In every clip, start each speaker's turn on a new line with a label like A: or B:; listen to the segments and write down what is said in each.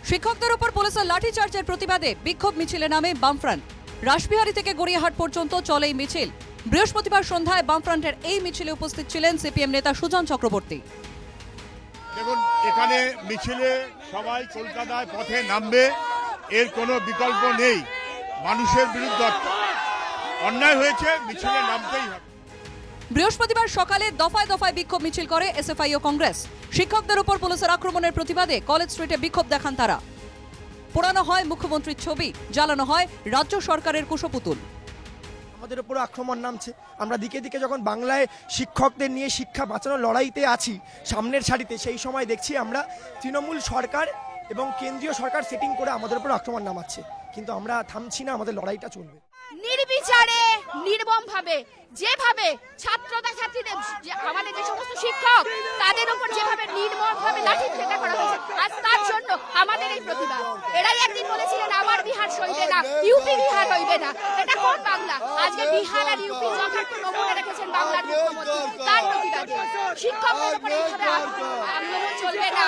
A: শিক্ষকদের উপর পুলিশের লাঠিচার্জের প্রতিবাদে বিক্ষোভ মিছিলে নামে বামফ্রন্ট। রাসবিহারী থেকে গড়িয়াহাট পর্যন্ত চলে এই মিছিল। বৃহস্পতিবার সন্ধ্যায় বামফ্রন্টের এই মিছিলে উপস্থিত ছিলেন সিপিএম নেতা সুজন চক্রবর্তী।
B: দেখুন, এখানে মিছিলে সবাই কলকাতায় পথে নামবে, এর কোনো বিকল্প নেই। মানুষের বিরুদ্ধে অন্যায় হয়েছে, মিছিলে নামতেই হবে।
A: বৃহস্পতিবার সকালে দফায় দফায় বিক্ষোভ মিছিল করে এসএফআই ও কংগ্রেস। শিক্ষকদের উপর পুলিশের আক্রমণের প্রতিবাদে কলেজ স্ট্রিটে বিক্ষোভ দেখান তারা। পোড়ানো হয় মুখ্যমন্ত্রীর ছবি, জ্বালানো হয় রাজ্য সরকারের কুশপুতুল।
C: আমাদের উপর আক্রমণ নামছে। আমরা দিকে দিকে যখন বাংলায় শিক্ষকদের নিয়ে শিক্ষা বাঁচানোর লড়াইতে আছি সামনের সারিতে, সেই সময় দেখছি আমরা তৃণমূল সরকার এবং কেন্দ্রীয় সরকার সেটিং করে আমাদের উপর আক্রমণ নামাচ্ছে, কিন্তু আমরা থামছি না, আমাদের লড়াইটা চলবে।
D: নির্বিচারে নির্মমভাবে যেভাবে ছাত্রতা ছাত্রীদের আমাদের যে সমস্ত শিক্ষক তাদের উপর যেভাবে নির্মমভাবে লাঠিপেটা করা হয়েছে, আজ তার জন্য আমাদের এই প্রতিবাদ। এরাই একদিন বলেছিলেন আমার বিহার সইবে না, ইউপি বিহার হইবে না। এটা কোন বাংলা? আজকে বিহার আর ইউপি যথার্থ নমুনা রেখেছেন বাংলার মুখ্যমন্ত্রী, তার প্রতিবাদে শিক্ষকদের উপর এইভাবে আন্দোলন চলবে না।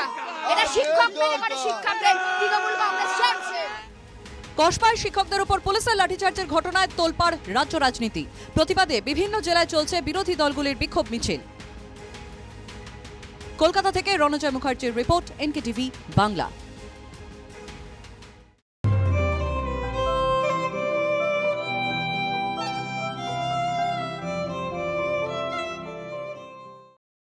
D: এটা শিক্ষকদের এবারে শিক্ষকদের তৃণমূল কংগ্রেস চলছে।
A: কসবায় শিক্ষকদের উপর পুলিশের লাঠিচার্জের ঘটনায় তোলপাড় রাজ্য রাজনীতি। প্রতিবাদে বিভিন্ন জেলায় চলছে বিরোধী দলগুলির বিক্ষোভ মিছিল। কলকাতা থেকে রণজয় মুখার্জির রিপোর্ট, এনকেটিভি বাংলা।